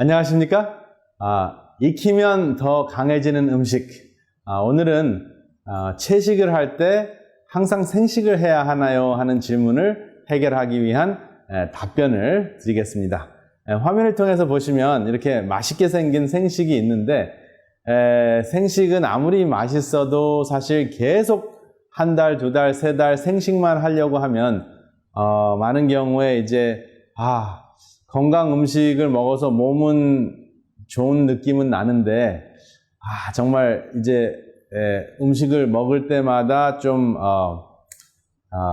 안녕하십니까? 익히면 더 강해지는 음식. 오늘은 채식을 할 때 항상 생식을 해야 하나요? 하는 질문을 해결하기 위한 답변을 드리겠습니다. 화면을 통해서 보시면 이렇게 맛있게 생긴 생식이 있는데 생식은 아무리 맛있어도 사실 계속 한 달, 두 달, 세 달 생식만 하려고 하면 많은 경우에 이제 건강 음식을 먹어서 몸은 좋은 느낌은 나는데 정말 이제 음식을 먹을 때마다 좀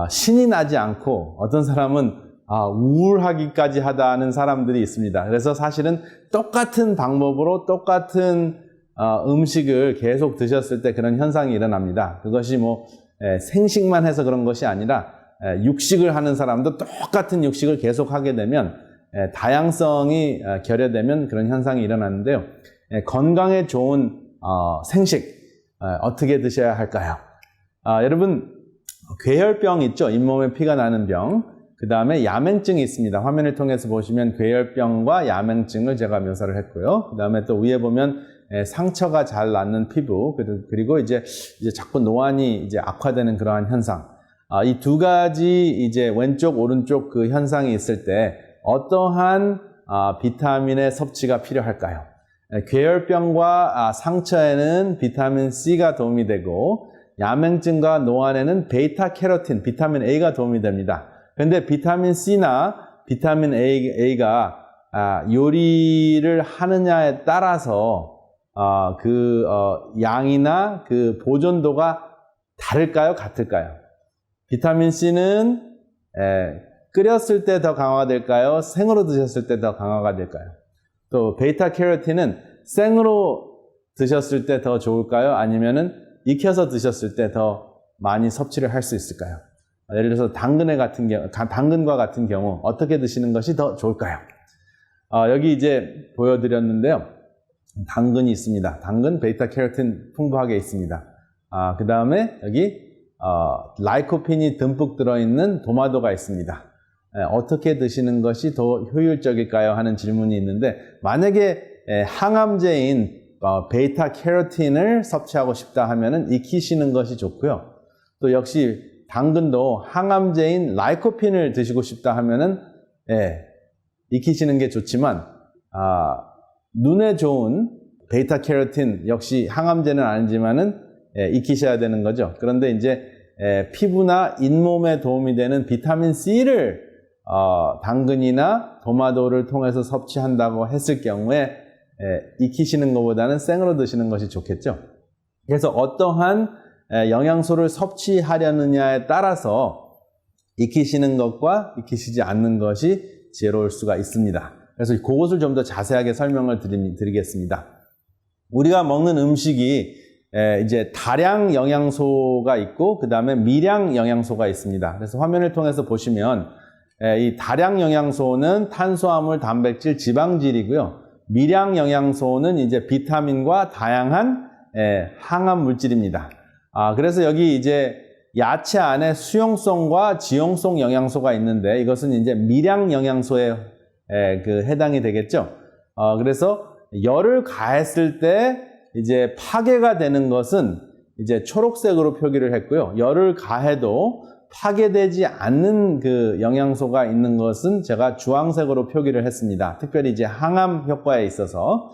신이 나지 않고 어떤 사람은 우울하기까지 하다는 사람들이 있습니다. 그래서 사실은 똑같은 방법으로 똑같은 음식을 계속 드셨을 때 그런 현상이 일어납니다. 그것이 생식만 해서 그런 것이 아니라 육식을 하는 사람도 똑같은 육식을 계속 하게 되면 다양성이 결여되면 그런 현상이 일어나는데요. 건강에 좋은 생식 어떻게 드셔야 할까요? 여러분 괴혈병 있죠? 잇몸에 피가 나는 병. 그 다음에 야맹증이 있습니다. 화면을 통해서 보시면 괴혈병과 야맹증을 제가 묘사를 했고요. 그 다음에 또 위에 보면 상처가 잘 낫는 피부, 그리고 이제 자꾸 노안이 이제 악화되는 그러한 현상. 이 두 가지 이제 왼쪽, 오른쪽 그 현상이 있을 때 어떠한 비타민의 섭취가 필요할까요? 괴혈병과 상처에는 비타민 C가 도움이 되고 야맹증과 노안에는 베이타 캐로틴, 비타민 A가 도움이 됩니다. 그런데 비타민 C나 비타민 A가 요리를 하느냐에 따라서 양이나 그 보존도가 다를까요? 같을까요? 비타민 C는 끓였을 때 더 강화가 될까요? 생으로 드셨을 때 더 강화가 될까요? 또 베이타 캐로틴은 생으로 드셨을 때 더 좋을까요? 아니면은 익혀서 드셨을 때 더 많이 섭취를 할 수 있을까요? 예를 들어서 당근과 같은 경우 어떻게 드시는 것이 더 좋을까요? 여기 이제 보여드렸는데요. 당근이 있습니다. 당근, 베이타 캐로틴 풍부하게 있습니다. 그 다음에 여기 라이코펜이 듬뿍 들어있는 도마도가 있습니다. 어떻게 드시는 것이 더 효율적일까요? 하는 질문이 있는데 만약에 항암제인 베이타 캐로틴을 섭취하고 싶다 하면은 익히시는 것이 좋고요. 또 역시 당근도 항암제인 라이코펜을 드시고 싶다 하면은 익히시는 게 좋지만 눈에 좋은 베이타 캐로틴 역시 항암제는 아니지만은 익히셔야 되는 거죠. 그런데 이제 피부나 잇몸에 도움이 되는 비타민 C를 당근이나 도마도를 통해서 섭취한다고 했을 경우에 익히시는 것보다는 생으로 드시는 것이 좋겠죠. 그래서 어떠한 영양소를 섭취하려느냐에 따라서 익히시는 것과 익히시지 않는 것이 지혜로울 수가 있습니다. 그래서 그것을 좀 더 자세하게 설명을 드리겠습니다. 우리가 먹는 음식이 이제 다량 영양소가 있고 그 다음에 미량 영양소가 있습니다. 그래서 화면을 통해서 보시면 이 다량 영양소는 탄수화물, 단백질, 지방질이고요. 미량 영양소는 이제 비타민과 다양한 항암 물질입니다. 그래서 여기 이제 야채 안에 수용성과 지용성 영양소가 있는데 이것은 이제 미량 영양소에 해당이 되겠죠. 그래서 열을 가했을 때 이제 파괴가 되는 것은 이제 초록색으로 표기를 했고요. 열을 가해도 파괴되지 않는 그 영양소가 있는 것은 제가 주황색으로 표기를 했습니다. 특별히 이제 항암 효과에 있어서.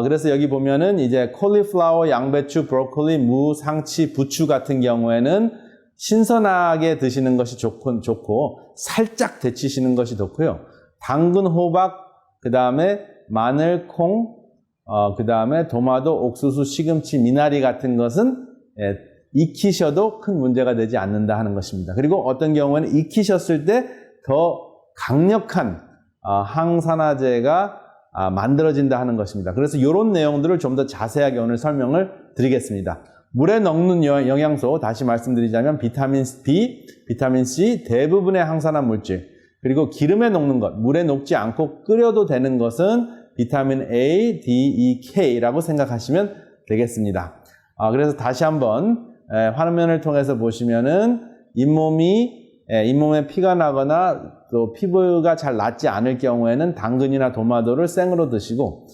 그래서 여기 보면은 이제 콜리플라워, 양배추, 브로콜리, 무, 상치, 부추 같은 경우에는 신선하게 드시는 것이 좋고 살짝 데치시는 것이 좋고요. 당근, 호박, 그 다음에 마늘, 콩, 그 다음에 도마도, 옥수수, 시금치, 미나리 같은 것은 익히셔도 큰 문제가 되지 않는다 하는 것입니다. 그리고 어떤 경우에는 익히셨을 때 더 강력한 항산화제가 만들어진다 하는 것입니다. 그래서 이런 내용들을 좀 더 자세하게 오늘 설명을 드리겠습니다. 물에 녹는 영양소, 다시 말씀드리자면 비타민 B, 비타민 C, 대부분의 항산화 물질, 그리고 기름에 녹는 것, 물에 녹지 않고 끓여도 되는 것은 비타민 A, D, E, K라고 생각하시면 되겠습니다. 그래서 다시 한번 화면을 통해서 보시면은 잇몸이 잇몸에 피가 나거나 또 피부가 잘 낫지 않을 경우에는 당근이나 도마도를 생으로 드시고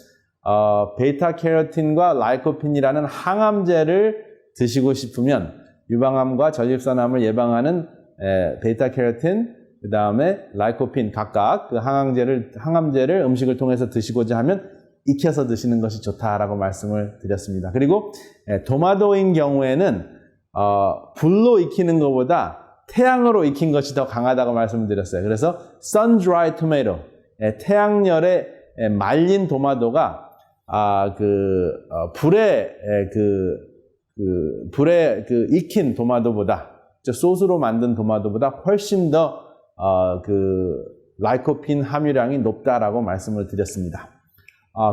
베이타 캐로틴과 라이코핀이라는 항암제를 드시고 싶으면 유방암과 전립선암을 예방하는 베이타 캐로틴 그 다음에 라이코핀 각각 그 항암제를 음식을 통해서 드시고자 하면 익혀서 드시는 것이 좋다라고 말씀을 드렸습니다. 그리고 도마도인 경우에는 불로 익히는 것보다 태양으로 익힌 것이 더 강하다고 말씀을 드렸어요. 그래서 sun-dried tomato, 태양열에 말린 도마도가 불에 익힌 도마도보다 소스로 만든 도마도보다 훨씬 더 라이코핀 함유량이 높다라고 말씀을 드렸습니다.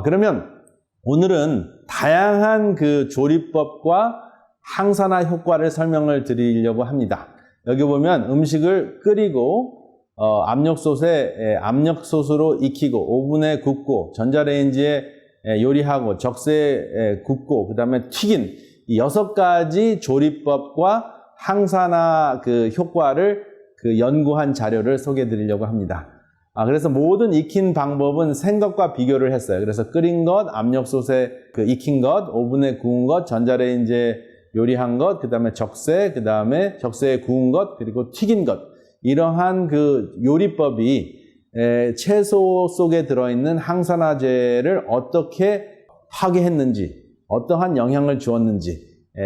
그러면 오늘은 다양한 그 조리법과 항산화 효과를 설명을 드리려고 합니다. 여기 보면 음식을 끓이고 압력솥으로 익히고 오븐에 굽고 전자레인지에 요리하고 적세에 굽고 그 다음에 튀긴 이 6가지 조리법과 항산화 그 효과를 연구한 자료를 소개해 드리려고 합니다. 그래서 모든 익힌 방법은 생것과 비교를 했어요. 그래서 끓인 것, 압력솥에 익힌 것, 오븐에 구운 것, 전자레인지에 요리한 것, 그 다음에 적세, 그 다음에 적세에 구운 것, 그리고 튀긴 것. 이러한 그 요리법이 채소 속에 들어있는 항산화제를 어떻게 파괴했는지, 어떠한 영향을 주었는지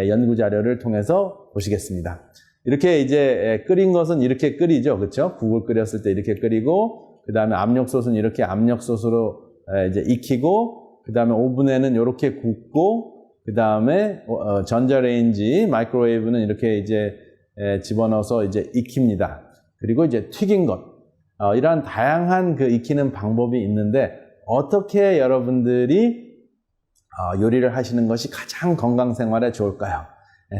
연구 자료를 통해서 보시겠습니다. 이렇게 이제 끓인 것은 이렇게 끓이죠. 그렇죠? 국을 끓였을 때 이렇게 끓이고, 그 다음에 압력솥은 이렇게 압력솥으로 이제 익히고, 그 다음에 오븐에는 이렇게 굽고, 그 다음에 전자레인지, 마이크로웨이브는 이렇게 이제 집어넣어서 이제 익힙니다. 그리고 이제 튀긴 것. 이러한 다양한 그 익히는 방법이 있는데 어떻게 여러분들이 요리를 하시는 것이 가장 건강 생활에 좋을까요?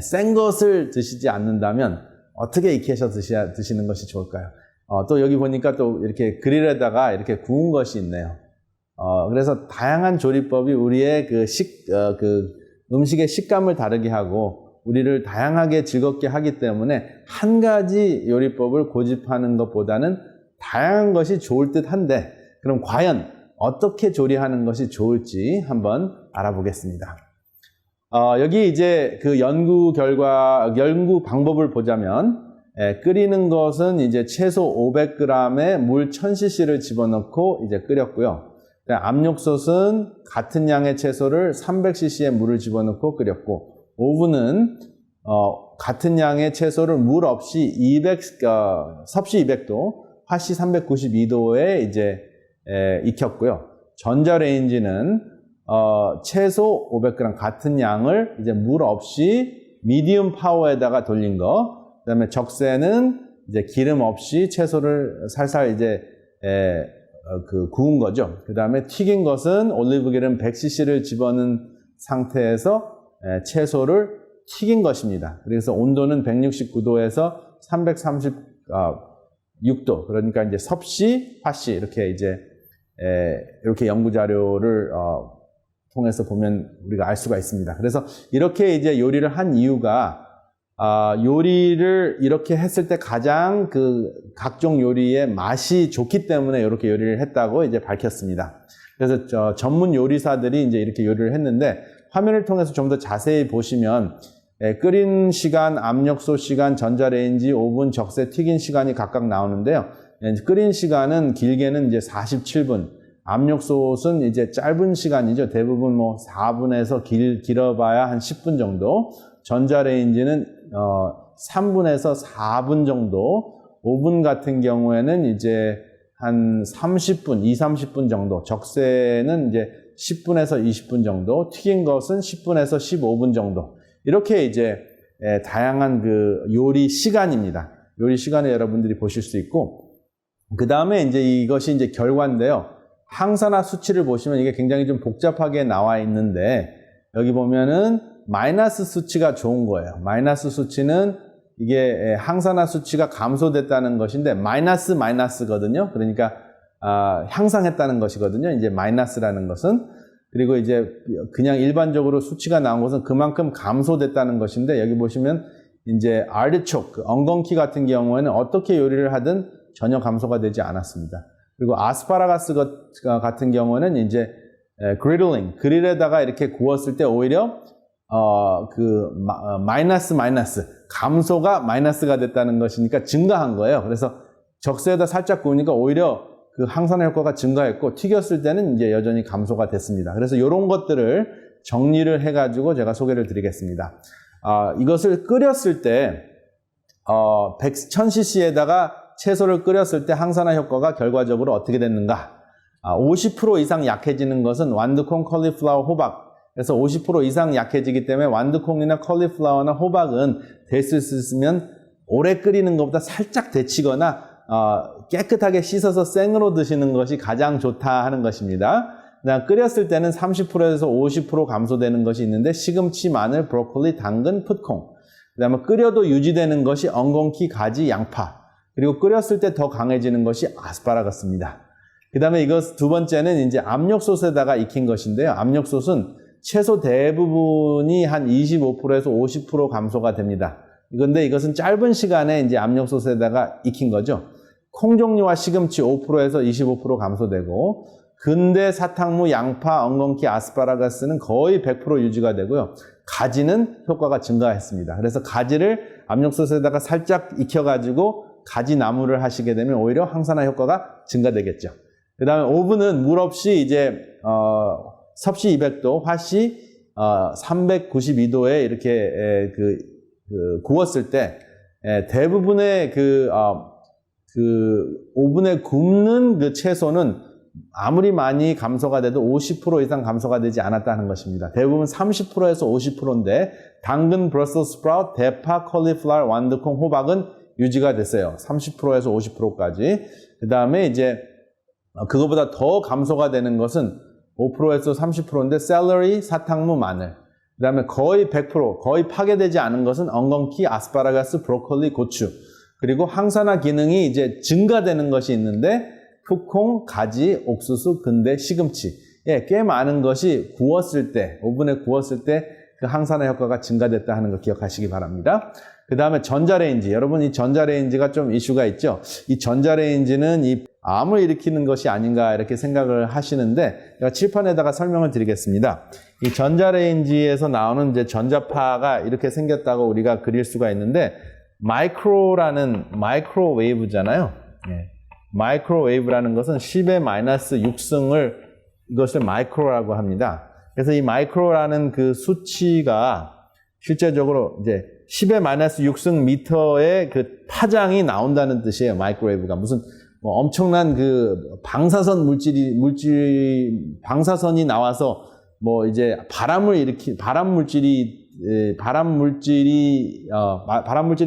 센 것을 드시지 않는다면 어떻게 익혀서 드시는 것이 좋을까요? 또 여기 보니까 또 이렇게 그릴에다가 이렇게 구운 것이 있네요. 그래서 다양한 조리법이 우리의 음식의 식감을 다르게 하고 우리를 다양하게 즐겁게 하기 때문에 한 가지 요리법을 고집하는 것보다는 다양한 것이 좋을 듯 한데 그럼 과연 어떻게 조리하는 것이 좋을지 한번 알아보겠습니다. 여기 이제 그 연구 방법을 보자면 끓이는 것은 이제 최소 500g에 물 1000cc를 집어넣고 이제 끓였고요. 압력솥은 같은 양의 채소를 300cc의 물을 집어넣고 끓였고, 오븐은 같은 양의 채소를 물 없이 섭씨 200도, 화씨 392도에 이제 익혔고요. 전자레인지는 채소 500g 같은 양을 이제 물 없이 미디움 파워에다가 돌린 거, 그다음에 적세는 이제 기름 없이 채소를 살살 이제 구운 거죠. 그 다음에 튀긴 것은 올리브기름 100cc를 집어넣은 상태에서 채소를 튀긴 것입니다. 그래서 온도는 169도에서 336도. 그러니까 이제 섭씨, 화씨 이렇게 이제 이렇게 연구 자료를 통해서 보면 우리가 알 수가 있습니다. 그래서 이렇게 이제 요리를 한 이유가 요리를 이렇게 했을 때 가장 각종 요리의 맛이 좋기 때문에 이렇게 요리를 했다고 이제 밝혔습니다. 그래서 전문 요리사들이 이제 이렇게 요리를 했는데 화면을 통해서 좀 더 자세히 보시면 끓인 시간, 압력솥 시간, 전자레인지, 오븐, 적세, 튀긴 시간이 각각 나오는데요. 끓인 시간은 길게는 이제 47분, 압력솥은 이제 짧은 시간이죠. 대부분 뭐 4분에서 길어봐야 한 10분 정도. 전자레인지는 3분에서 4분 정도, 오븐 같은 경우에는 이제 한 30분, 30분 정도, 적세는 이제 10분에서 20분 정도, 튀긴 것은 10분에서 15분 정도. 이렇게 이제 다양한 그 요리 시간입니다. 요리 시간에 여러분들이 보실 수 있고, 그 다음에 이제 이것이 이제 결과인데요. 항산화 수치를 보시면 이게 굉장히 좀 복잡하게 나와 있는데, 여기 보면은 마이너스 수치가 좋은 거예요. 마이너스 수치는 이게 항산화 수치가 감소됐다는 것인데 마이너스거든요. 그러니까 향상했다는 것이거든요. 이제 마이너스라는 것은. 그리고 이제 그냥 일반적으로 수치가 나온 것은 그만큼 감소됐다는 것인데 여기 보시면 이제 아르티초크, 엉겅퀴 같은 경우에는 어떻게 요리를 하든 전혀 감소가 되지 않았습니다. 그리고 아스파라거스 같은 경우는 이제 그릴에다가 이렇게 구웠을 때 오히려 마이너스 감소가 마이너스가 됐다는 것이니까 증가한 거예요. 그래서 적세에다 살짝 구우니까 오히려 그 항산화 효과가 증가했고 튀겼을 때는 이제 여전히 감소가 됐습니다. 그래서 이런 것들을 정리를 해가지고 제가 소개를 드리겠습니다. 이것을 끓였을 때 1000cc에다가 채소를 끓였을 때 항산화 효과가 결과적으로 어떻게 됐는가? 50% 이상 약해지는 것은 완두콩, 컬리플라워, 호박. 그래서 50% 이상 약해지기 때문에 완두콩이나 컬리플라워나 호박은 될 수 있으면 오래 끓이는 것보다 살짝 데치거나 깨끗하게 씻어서 생으로 드시는 것이 가장 좋다 하는 것입니다. 그다음 끓였을 때는 30%에서 50% 감소되는 것이 있는데 시금치, 마늘, 브로콜리, 당근, 풋콩. 그다음에 끓여도 유지되는 것이 엉겅퀴, 가지, 양파. 그리고 끓였을 때 더 강해지는 것이 아스파라거스입니다. 그다음에 이것 두 번째는 이제 압력솥에다가 익힌 것인데요. 압력솥은 채소 대부분이 한 25%에서 50% 감소가 됩니다. 그런데 이것은 짧은 시간에 이제 압력솥에다가 익힌 거죠. 콩 종류와 시금치 5%에서 25% 감소되고, 근대 사탕무, 양파, 엉겅퀴, 아스파라거스는 거의 100% 유지가 되고요. 가지는 효과가 증가했습니다. 그래서 가지를 압력솥에다가 살짝 익혀가지고 가지 나물을 하시게 되면 오히려 항산화 효과가 증가되겠죠. 그 다음에 오븐은 물 없이 이제 섭씨 200도, 화씨 392도에 이렇게 구웠을 때 대부분의 오븐에 굽는 그 채소는 아무리 많이 감소가 돼도 50% 이상 감소가 되지 않았다는 것입니다. 대부분 30%에서 50%인데 당근, 브러셀 스프라웃, 대파, 컬리플라워, 완두콩, 호박은 유지가 됐어요. 30%에서 50%까지. 그 다음에 이제 그거보다 더 감소가 되는 것은 5%에서 30%인데 샐러리, 사탕무, 마늘. 그 다음에 거의 100%, 거의 파괴되지 않은 것은 엉겅퀴, 아스파라거스, 브로콜리, 고추. 그리고 항산화 기능이 이제 증가되는 것이 있는데 풋콩, 가지, 옥수수, 근대, 시금치. 꽤 많은 것이 구웠을 때, 오븐에 구웠을 때 그 항산화 효과가 증가됐다 하는 걸 기억하시기 바랍니다. 그 다음에 전자레인지. 여러분 이 전자레인지가 좀 이슈가 있죠. 이 전자레인지는 이 암을 일으키는 것이 아닌가 이렇게 생각을 하시는데 제가 칠판에다가 설명을 드리겠습니다. 이 전자레인지에서 나오는 이제 전자파가 이렇게 생겼다고 우리가 그릴 수가 있는데 마이크로웨이브잖아요. 마이크로웨이브라는 것은 10의 마이너스 6승을 이것을 마이크로라고 합니다. 그래서 이 마이크로라는 그 수치가 실제적으로 이제 10의 마이너스 6승 미터의 그 파장이 나온다는 뜻이에요. 마이크로웨이브가 무슨 뭐 엄청난 그 방사선 방사선이 나와서 뭐 이제 바람 물질을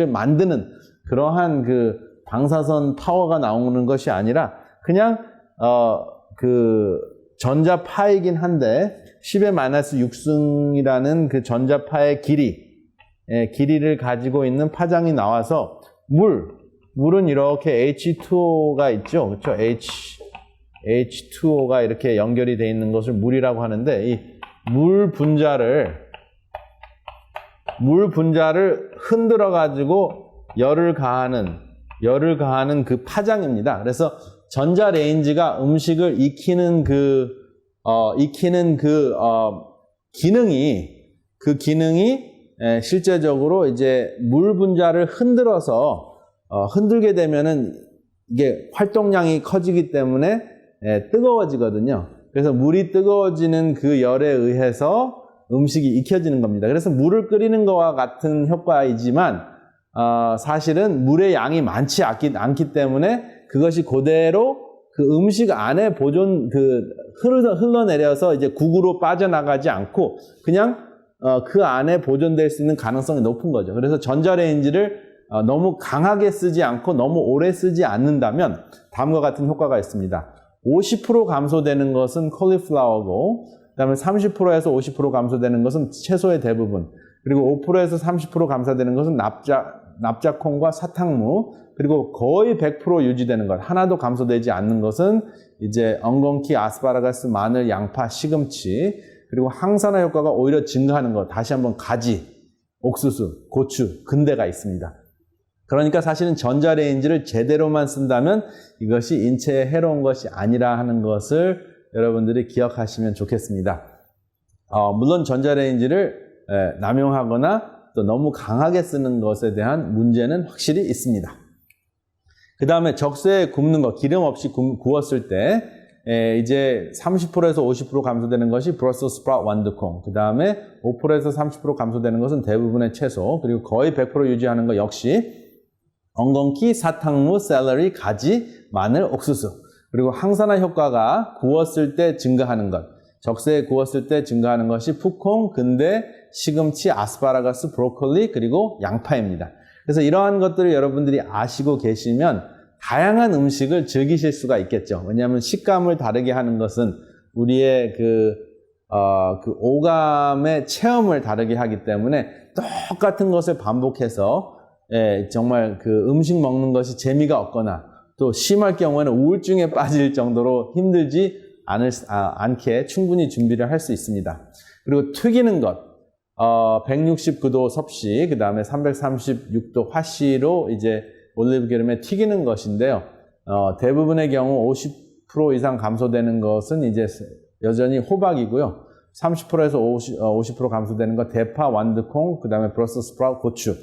만드는 그러한 그 방사선 파워가 나오는 것이 아니라 그냥 그 전자파이긴 한데 10의 마이너스 6승이라는 그 전자파의 길이를 가지고 있는 파장이 나와서 물은 이렇게 H2O가 있죠. 그렇죠? H2O가 이렇게 연결이 되어 있는 것을 물이라고 하는데 이 물 분자를 흔들어 가지고 열을 가하는 그 파장입니다. 그래서 전자레인지가 음식을 익히는 기능이 실제적으로 이제 물 분자를 흔들게 되면은 이게 활동량이 커지기 때문에 뜨거워지거든요. 그래서 물이 뜨거워지는 그 열에 의해서 음식이 익혀지는 겁니다. 그래서 물을 끓이는 것과 같은 효과이지만 사실은 물의 양이 많지 않기 때문에 그것이 그대로 그 음식 안에 흘러내려서 이제 국으로 빠져나가지 않고 그냥 그 안에 보존될 수 있는 가능성이 높은 거죠. 그래서 전자레인지를 너무 강하게 쓰지 않고 너무 오래 쓰지 않는다면 다음과 같은 효과가 있습니다. 50% 감소되는 것은 콜리플라워고 그다음에 30%에서 50% 감소되는 것은 채소의 대부분 그리고 5%에서 30% 감소되는 것은 납작콩과 사탕무 그리고 거의 100% 유지되는 것 하나도 감소되지 않는 것은 이제 엉겅퀴, 아스파라거스, 마늘, 양파, 시금치 그리고 항산화 효과가 오히려 증가하는 것 다시 한번 가지 옥수수, 고추, 근대가 있습니다. 그러니까 사실은 전자레인지를 제대로만 쓴다면 이것이 인체에 해로운 것이 아니라 하는 것을 여러분들이 기억하시면 좋겠습니다. 물론 전자레인지를 남용하거나 또 너무 강하게 쓰는 것에 대한 문제는 확실히 있습니다. 그 다음에 적세에 굽는 것, 기름 없이 구웠을 때 이제 30%에서 50% 감소되는 것이 브러셀 스프라우트 완두콩, 그 다음에 5%에서 30% 감소되는 것은 대부분의 채소, 그리고 거의 100% 유지하는 것 역시 엉겅퀴, 사탕무, 샐러리, 가지, 마늘, 옥수수. 그리고 항산화 효과가 구웠을 때 증가하는 것, 적세에 구웠을 때 증가하는 것이 푸콩, 근대, 시금치, 아스파라거스, 브로콜리, 그리고 양파입니다. 그래서 이러한 것들을 여러분들이 아시고 계시면 다양한 음식을 즐기실 수가 있겠죠. 왜냐하면 식감을 다르게 하는 것은 우리의 그 오감의 체험을 다르게 하기 때문에 똑같은 것을 반복해서 정말 그 음식 먹는 것이 재미가 없거나 또 심할 경우에는 우울증에 빠질 정도로 힘들지 않게 충분히 준비를 할 수 있습니다. 그리고 튀기는 것, 169도 섭씨, 그 다음에 336도 화씨로 이제 올리브 기름에 튀기는 것인데요. 대부분의 경우 50% 이상 감소되는 것은 이제 여전히 호박이고요. 30%에서 50% 감소되는 것 대파, 완두콩, 그 다음에 브러셀 스프라우트, 고추,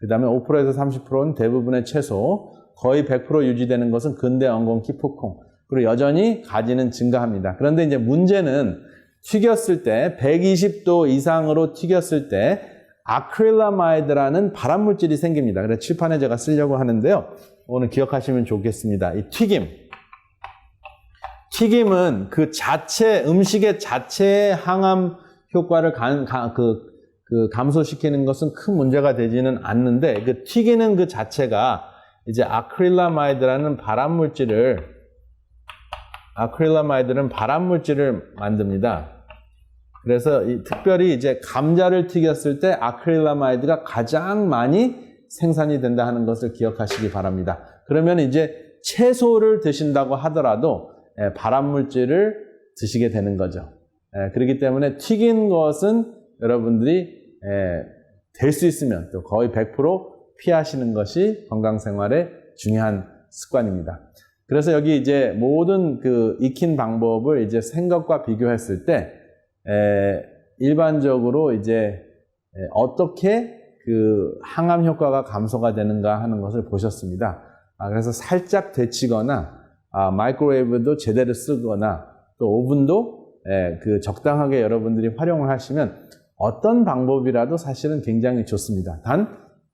그 다음에 5%에서 30%는 대부분의 채소, 거의 100% 유지되는 것은 근대, 엉겅퀴, 푸콩. 그리고 여전히 가지는 증가합니다. 그런데 이제 문제는 튀겼을 때 120도 이상으로 튀겼을 때 아크릴라마이드라는 발암물질이 생깁니다. 그래서 칠판에 제가 쓰려고 하는데요. 오늘 기억하시면 좋겠습니다. 이 튀김은 그 자체, 음식의 자체의 항암 효과를 감소시키는 것은 큰 문제가 되지는 않는데, 그 튀기는 그 자체가 이제 아크릴라마이드는 발암물질을 만듭니다. 그래서 특별히 이제 감자를 튀겼을 때 아크릴라마이드가 가장 많이 생산이 된다 하는 것을 기억하시기 바랍니다. 그러면 이제 채소를 드신다고 하더라도 발암물질을 드시게 되는 거죠. 그렇기 때문에 튀긴 것은 여러분들이 될 수 있으면 또 거의 100% 피하시는 것이 건강생활의 중요한 습관입니다. 그래서 여기 이제 모든 그 익힌 방법을 이제 생것과 비교했을 때 일반적으로 이제 어떻게 그 항암 효과가 감소가 되는가 하는 것을 보셨습니다. 그래서 살짝 데치거나 마이크로웨이브도 제대로 쓰거나 또 오븐도 그 적당하게 여러분들이 활용을 하시면 어떤 방법이라도 사실은 굉장히 좋습니다. 단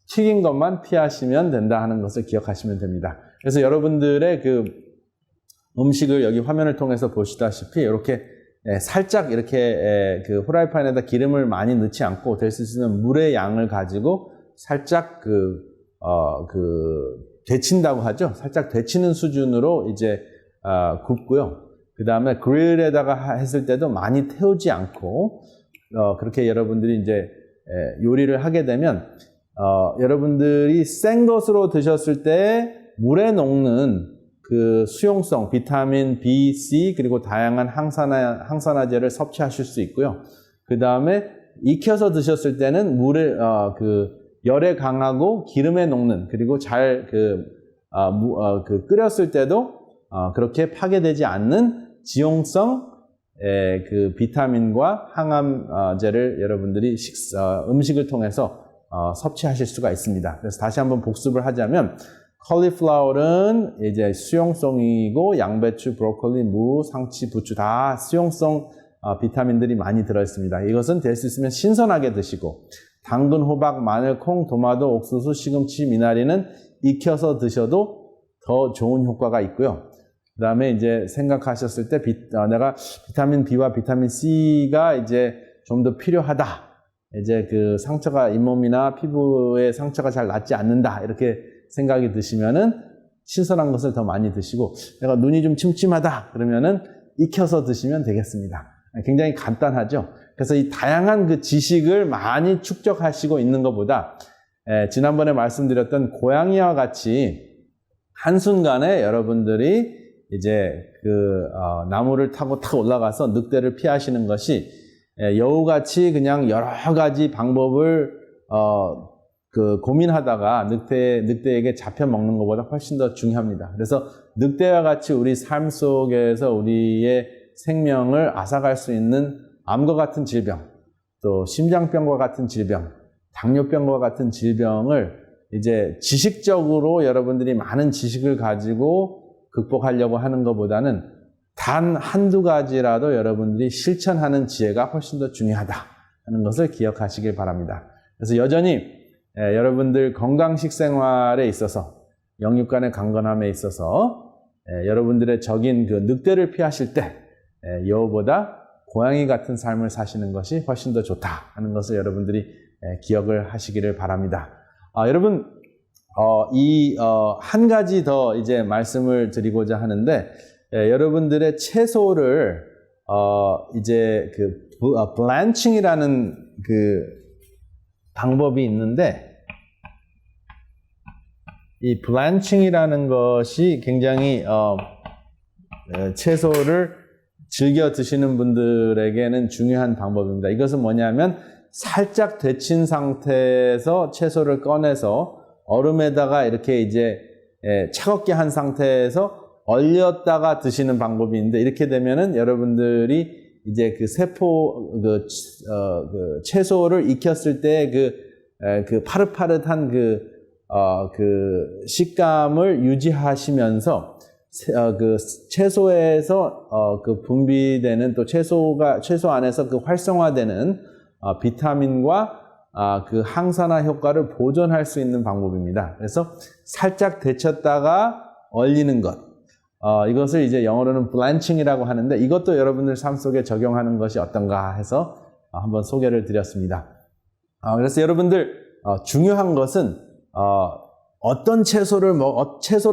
튀긴 것만 피하시면 된다 하는 것을 기억하시면 됩니다. 그래서 여러분들의 그 음식을 여기 화면을 통해서 보시다시피 이렇게 살짝 이렇게 그 후라이팬에다 기름을 많이 넣지 않고 될 수 있으면 물의 양을 가지고 살짝 데친다고 하죠. 살짝 데치는 수준으로 이제 굽고요. 그 다음에 그릴에다가 했을 때도 많이 태우지 않고 그렇게 여러분들이 이제 요리를 하게 되면 여러분들이 생 것으로 드셨을 때 물에 녹는 그 수용성, 비타민 B, C, 그리고 다양한 항산화제를 섭취하실 수 있고요. 그 다음에 익혀서 드셨을 때는 물에, 열에 강하고 기름에 녹는, 그리고 잘 끓였을 때도, 그렇게 파괴되지 않는 지용성, 그 비타민과 항암제를 여러분들이 음식을 통해서 섭취하실 수가 있습니다. 그래서 다시 한번 복습을 하자면, 컬리플라워는 이제 수용성이고 양배추, 브로콜리, 무, 상치, 부추 다 수용성 비타민들이 많이 들어있습니다. 이것은 될 수 있으면 신선하게 드시고 당근, 호박, 마늘, 콩, 도마도, 옥수수, 시금치, 미나리는 익혀서 드셔도 더 좋은 효과가 있고요. 그 다음에 이제 생각하셨을 때 내가 비타민 B와 비타민 C가 이제 좀 더 필요하다. 이제 그 상처가 잇몸이나 피부에 상처가 잘 낫지 않는다. 이렇게 생각이 드시면은 신선한 것을 더 많이 드시고 내가 눈이 좀 침침하다 그러면은 익혀서 드시면 되겠습니다. 굉장히 간단하죠. 그래서 이 다양한 그 지식을 많이 축적하시고 있는 것보다 지난번에 말씀드렸던 고양이와 같이 한순간에 여러분들이 이제 그 나무를 타고 탁 올라가서 늑대를 피하시는 것이 여우같이 그냥 여러 가지 방법을 고민하다가 늑대에게 잡혀 먹는 것보다 훨씬 더 중요합니다. 그래서 늑대와 같이 우리 삶 속에서 우리의 생명을 앗아갈 수 있는 암과 같은 질병, 또 심장병과 같은 질병, 당뇨병과 같은 질병을 이제 지식적으로 여러분들이 많은 지식을 가지고 극복하려고 하는 것보다는 단 한두 가지라도 여러분들이 실천하는 지혜가 훨씬 더 중요하다 하는 것을 기억하시길 바랍니다. 그래서 여전히 여러분들 건강식 생활에 있어서 영육간의 강건함에 있어서 여러분들의 적인 그 늑대를 피하실 때 여우보다 고양이 같은 삶을 사시는 것이 훨씬 더 좋다 하는 것을 여러분들이 기억을 하시기를 바랍니다. 여러분 한 가지 더 이제 말씀을 드리고자 하는데 여러분들의 채소를 이제 블란칭이라는 방법이 있는데 이 블란칭이라는 것이 굉장히 채소를 즐겨 드시는 분들에게는 중요한 방법입니다. 이것은 뭐냐면 살짝 데친 상태에서 채소를 꺼내서 얼음에다가 이렇게 이제 차갑게 한 상태에서 얼렸다가 드시는 방법이 있는데 이렇게 되면은 여러분들이 이제 채소를 익혔을 때 파릇파릇한 식감을 유지하시면서 채소에서 분비되는 또 채소 안에서 활성화되는 비타민과 항산화 효과를 보존할 수 있는 방법입니다. 그래서 살짝 데쳤다가 얼리는 것. 이것을 이제 영어로는 블란칭이라고 하는데 이것도 여러분들 삶 속에 적용하는 것이 어떤가 해서 한번 소개를 드렸습니다. 그래서 여러분들 중요한 것은 어떤 채소를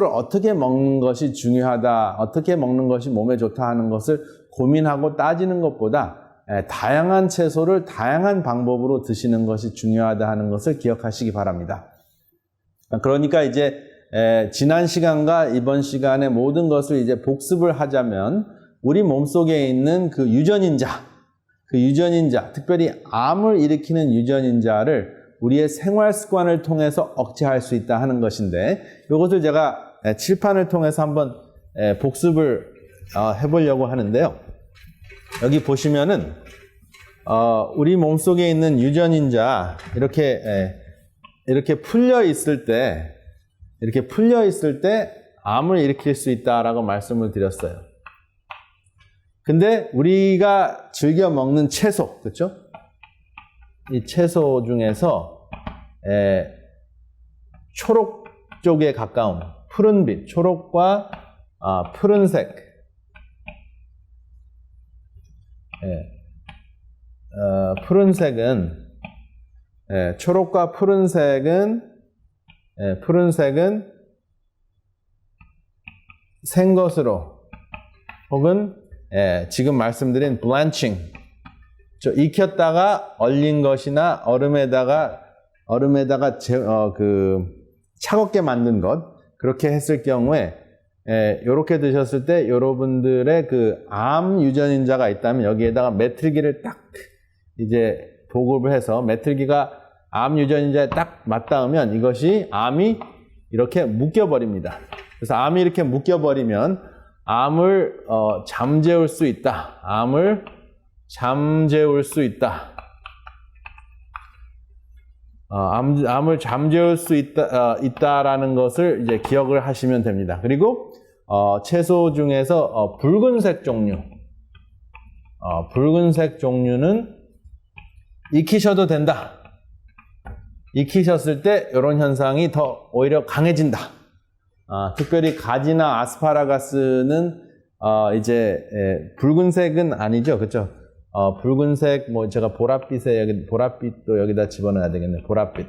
어떻게 먹는 것이 중요하다, 어떻게 먹는 것이 몸에 좋다 하는 것을 고민하고 따지는 것보다 다양한 채소를 다양한 방법으로 드시는 것이 중요하다 하는 것을 기억하시기 바랍니다. 그러니까 이제 지난 시간과 이번 시간에 모든 것을 이제 복습을 하자면 우리 몸속에 있는 그 유전인자, 특별히 암을 일으키는 유전인자를 우리의 생활 습관을 통해서 억제할 수 있다 하는 것인데 이것을 제가 칠판을 통해서 한번 복습을 해보려고 하는데요. 여기 보시면은 우리 몸속에 있는 유전인자 이렇게 풀려 있을 때 암을 일으킬 수 있다라고 말씀을 드렸어요. 근데 우리가 즐겨 먹는 채소, 그렇죠? 이 채소 중에서 초록 쪽에 가까운 푸른빛, 초록과 푸른색, 초록과 푸른색은 생것으로 혹은 지금 말씀드린 블란칭, 익혔다가 얼린 것이나 얼음에다가 차갑게 만든 것 그렇게 했을 경우에 이렇게 드셨을 때 여러분들의 암 유전인자가 있다면 여기에다가 메틀기를 딱 이제 보급을 해서 메틀기가 암 유전인자에 딱 맞닿으면 이것이 암이 이렇게 묶여버립니다. 그래서 암이 이렇게 묶여버리면 암을 잠재울 수 있다. 암을 잠재울 수 있다. 암을 잠재울 수 있다라는 것을 이제 기억을 하시면 됩니다. 그리고 채소 중에서 붉은색 종류는 익히셔도 된다. 익히셨을 때 이런 현상이 더 오히려 강해진다. 특별히 가지나 아스파라거스는 이제 붉은색은 아니죠, 그렇죠? 붉은색 제가 보랏빛도 여기다 집어넣어야 되겠네. 보랏빛.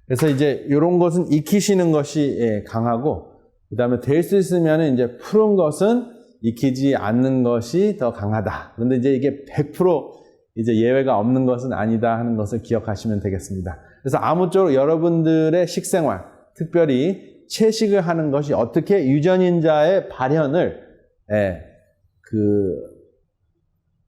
그래서 이제 이런 것은 익히시는 것이 강하고, 그 다음에 될 수 있으면 이제 푸른 것은 익히지 않는 것이 더 강하다. 그런데 이제 이게 100% 이제 예외가 없는 것은 아니다 하는 것을 기억하시면 되겠습니다. 그래서 아무쪼록 여러분들의 식생활, 특별히 채식을 하는 것이 어떻게 유전인자의 발현을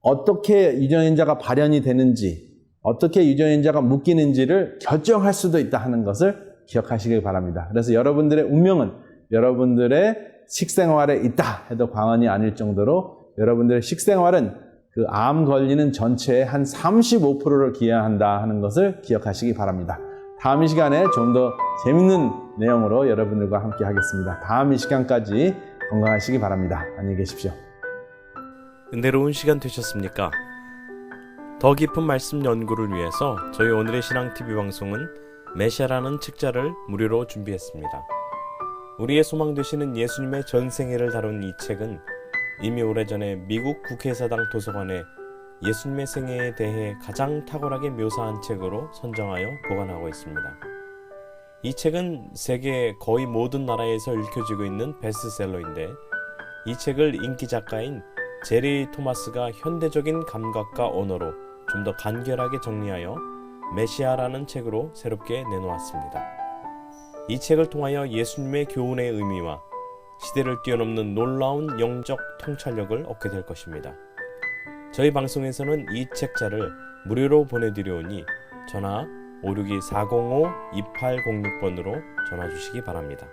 어떻게 유전인자가 발현이 되는지, 어떻게 유전인자가 묶이는지를 결정할 수도 있다 하는 것을 기억하시길 바랍니다. 그래서 여러분들의 운명은 여러분들의 식생활에 있다 해도 과언이 아닐 정도로 여러분들의 식생활은 그 암 걸리는 전체의 한 35%를 기여한다 하는 것을 기억하시기 바랍니다. 다음 이 시간에 좀 더 재밌는 내용으로 여러분들과 함께 하겠습니다. 다음 이 시간까지 건강하시기 바랍니다. 안녕히 계십시오. 은혜로운 시간 되셨습니까? 더 깊은 말씀 연구를 위해서 저희 오늘의 신앙TV 방송은 메시아라는 책자를 무료로 준비했습니다. 우리의 소망 되시는 예수님의 전생애를 다룬 이 책은 이미 오래전에 미국 국회의사당 도서관에 예수님의 생애에 대해 가장 탁월하게 묘사한 책으로 선정하여 보관하고 있습니다. 이 책은 세계 거의 모든 나라에서 읽혀지고 있는 베스트셀러인데 이 책을 인기 작가인 제리 토마스가 현대적인 감각과 언어로 좀 더 간결하게 정리하여 메시아라는 책으로 새롭게 내놓았습니다. 이 책을 통하여 예수님의 교훈의 의미와 시대를 뛰어넘는 놀라운 영적 통찰력을 얻게 될 것입니다. 저희 방송에서는 이 책자를 무료로 보내드려오니 전화 562-405-2806번으로 전화 주시기 바랍니다.